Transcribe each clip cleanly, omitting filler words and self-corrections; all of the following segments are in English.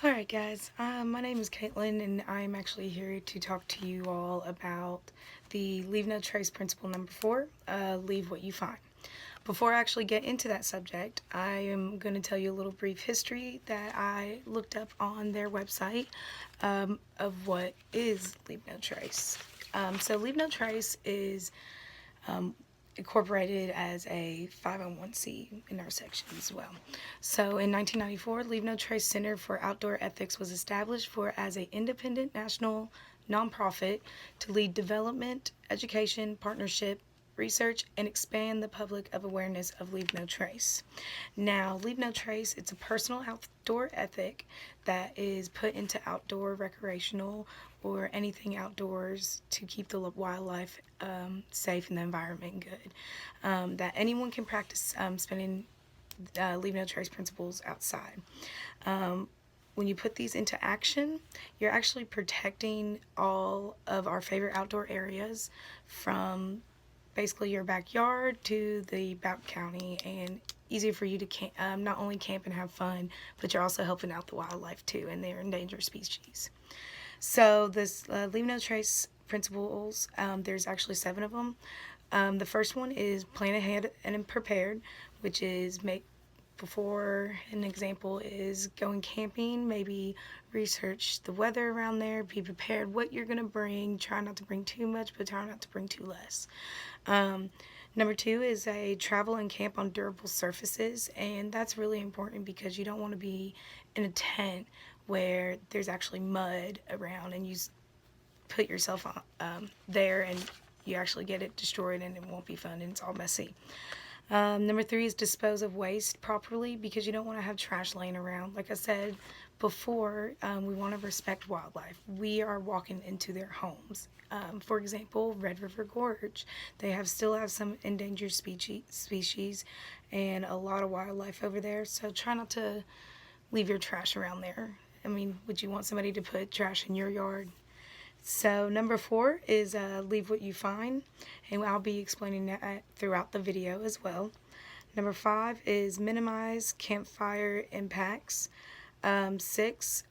Alright guys, my name is Caitlin and I'm actually here to talk to you all about the Leave No Trace principle number 4, leave what you find. Before I actually get into that subject, I am going to tell you a little brief history that I looked up on their website of what is Leave No Trace. So Leave No Trace is incorporated as a 501c in our section as well. So in 1994, Leave No Trace Center for Outdoor Ethics was established as an independent national nonprofit to lead development, education, partnership, research, and expand the public of awareness of Leave No Trace. Now, Leave No Trace, it's a personal outdoor ethic that is put into outdoor recreational or anything outdoors to keep the wildlife safe and the environment good. That anyone can practice spending Leave No Trace principles outside. When you put these into action, you're actually protecting all of our favorite outdoor areas from basically your backyard to the back county, and easier for you to not only camp and have fun, but you're also helping out the wildlife too and their endangered species. So this Leave No Trace principles, there's actually 7 of them. The first one is plan ahead and prepared, which is make before. An example is going camping, maybe research the weather around there, be prepared what you're going to bring, try not to bring too much, but try not to bring too less. Number 2 is a travel and camp on durable surfaces, and that's really important because you don't want to be in a tent where there's actually mud around and you put yourself there and you actually get it destroyed and it won't be fun and it's all messy. Number 3 is dispose of waste properly because you don't want to have trash laying around. Like I said before, we want to respect wildlife. We are walking into their homes. For example, Red River Gorge, they still have some endangered species and a lot of wildlife over there. So try not to leave your trash around there. I mean, would you want somebody to put trash in your yard? So number 4 is leave what you find, and I'll be explaining that throughout the video as well. Number 5 is minimize campfire impacts. 6,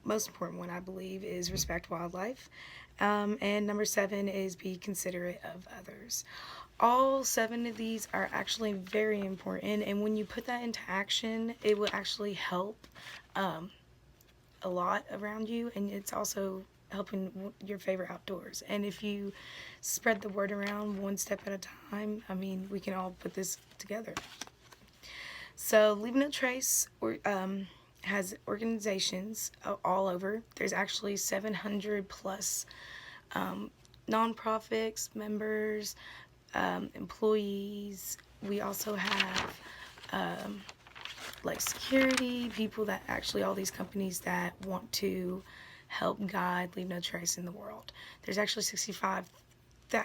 most important one I believe, is respect wildlife. And number 7 is be considerate of others. All 7 of these are actually very important, and when you put that into action, it will actually help a lot around you, and it's also helping your favorite outdoors. And if you spread the word around one step at a time, I mean, we can all put this together. So Leave No Trace has organizations all over. There's actually 700 plus nonprofits, members, employees. We also have like security people, that actually all these companies that want to help guide Leave No Trace in the world. There's actually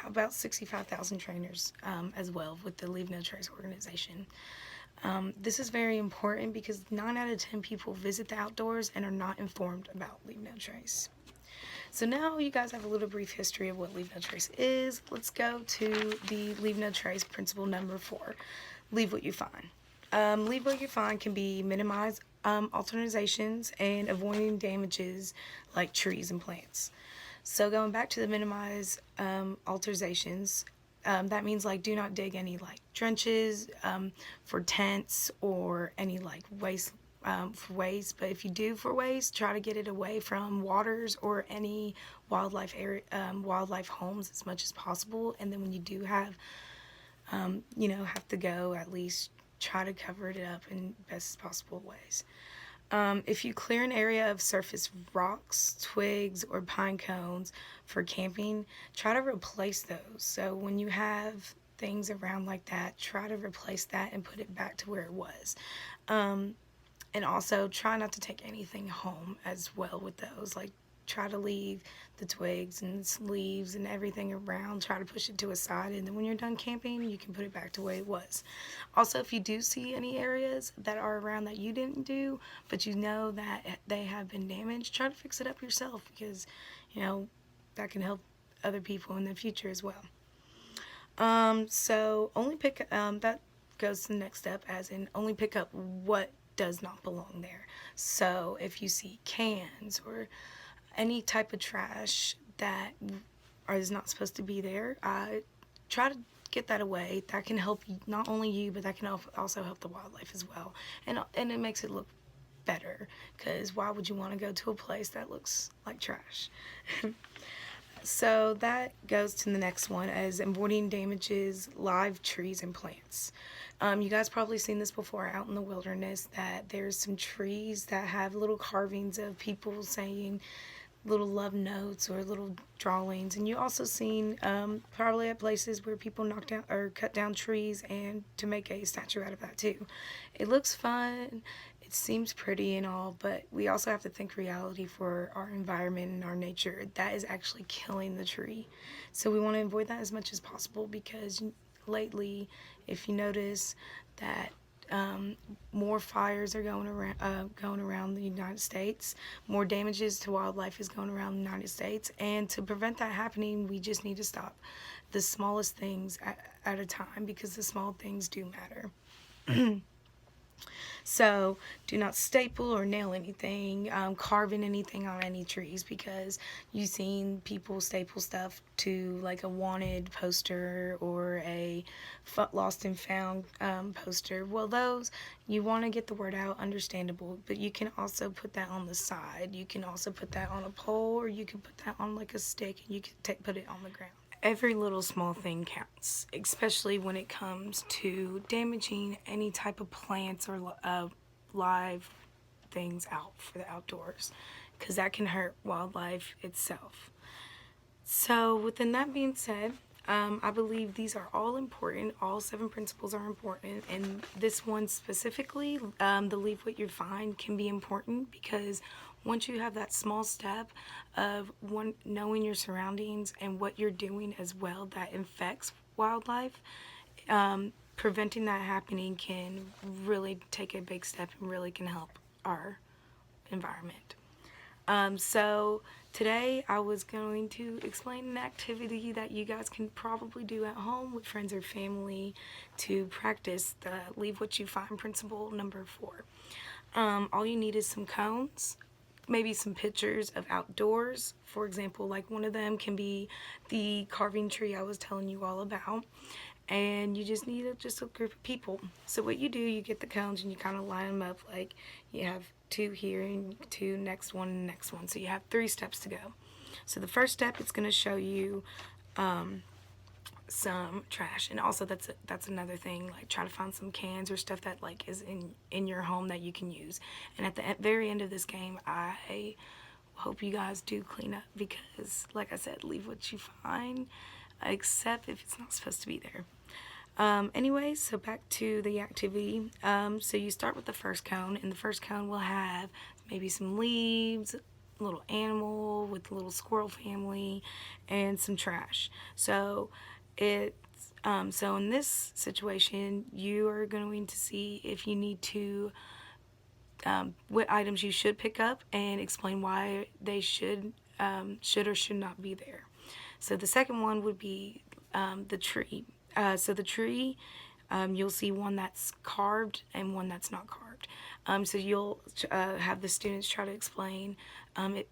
about 65,000 trainers as well with the Leave No Trace organization. This is very important because 9 out of 10 people visit the outdoors and are not informed about Leave No Trace. So now you guys have a little brief history of what Leave No Trace is. Let's go to the Leave No Trace principle number 4, leave what you find. Leave what you find can be minimize alternizations and avoiding damages like trees and plants. So going back to the minimize alternizations, that means like do not dig any like trenches for tents or any like waste for waste. But if you do for waste, try to get it away from waters or any wildlife wildlife homes as much as possible. And then when you do have have to go, at least try to cover it up in best possible ways. If you clear an area of surface rocks, twigs, or pine cones for camping, try to replace those. So when you have things around like that, try to replace that and put it back to where it was. And also try not to take anything home as well with those. Like try to leave the twigs and leaves and everything around, try to push it to a side, and then when you're done camping you can put it back to where it was. Also, if you do see any areas that are around that you didn't do but you know that they have been damaged, try to fix it up yourself because that can help other people in the future as well. So only pick that goes to the next step, as in only pick up what does not belong there. So if you see cans or any type of trash that is not supposed to be there, try to get that away. That can help not only you, but that can also help the wildlife as well. And it makes it look better, because why would you want to go to a place that looks like trash? So that goes to the next one, as avoiding damages live trees and plants. You guys probably seen this before out in the wilderness, that there's some trees that have little carvings of people saying little love notes or little drawings. And you also seen probably at places where people knock down or cut down trees and to make a statue out of that too. It looks fun, it seems pretty and all, but we also have to think reality for our environment and our nature. That is actually killing the tree. So we want to avoid that as much as possible, because lately, if you notice that more fires are going around the United States, more damages to wildlife is going around the United States, and to prevent that happening, we just need to stop the smallest things at a time, because the small things do matter. So do not staple or nail anything, carve in anything on any trees, because you've seen people staple stuff to like a wanted poster or a lost and found poster. Well, those, you want to get the word out, understandable, but you can also put that on the side. You can also put that on a pole, or you can put that on like a stick, and you can put it on the ground. Every little small thing counts, especially when it comes to damaging any type of plants or live things out for the outdoors, because that can hurt wildlife itself. So within that being said, I believe these are all important. All 7 principles are important, and this one specifically, the leave what you find, can be important, because once you have that small step of knowing your surroundings and what you're doing as well that infects wildlife, preventing that happening can really take a big step and really can help our environment. So today I was going to explain an activity that you guys can probably do at home with friends or family to practice the leave what you find principle number 4. All you need is some cones, maybe some pictures of outdoors. For example, like one of them can be the carving tree I was telling you all about. And you just need just a group of people. So what you do, you get the cones and you kind of line them up, like you have 2 here and 2 next one and next one. So you have 3 steps to go. So the first step, it's going to show you some trash, and also that's another thing, like try to find some cans or stuff that like is in your home that you can use. And at the very end of this game, I hope you guys do clean up, because like I said, leave what you find, except if it's not supposed to be there. Anyway, so back to the activity. So you start with the first cone, and the first cone will have maybe some leaves, a little animal with a little squirrel family, and some trash. So so in this situation, you are going to see if you need to, what items you should pick up, and explain why they should or should not be there. So the second one would be the tree. So the tree, you'll see one that's carved and one that's not carved. So you'll have the students try to explain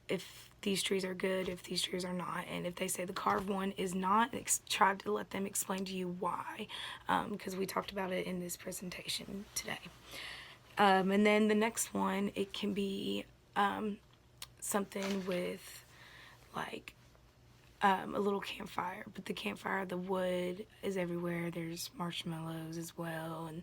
if these trees are good, if these trees are not, and if they say the carved one is not, try to let them explain to you why, because we talked about it in this presentation today. And then the next one, it can be something with like a little campfire, but the campfire, the wood is everywhere. There's marshmallows as well, and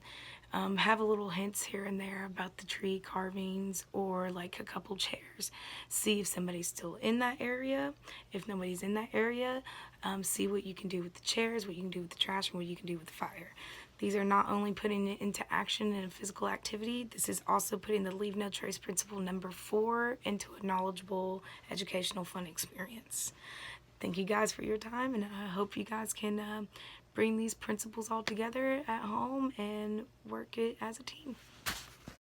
have a little hints here and there about the tree carvings, or like a couple chairs. See if somebody's still in that area. If nobody's in that area, see what you can do with the chairs, what you can do with the trash, and what you can do with the fire. These are not only putting it into action in a physical activity, this is also putting the leave no trace principle number 4 into a knowledgeable, educational, fun experience. Thank you guys for your time, and I hope you guys can bring these principles all together at home and work it as a team.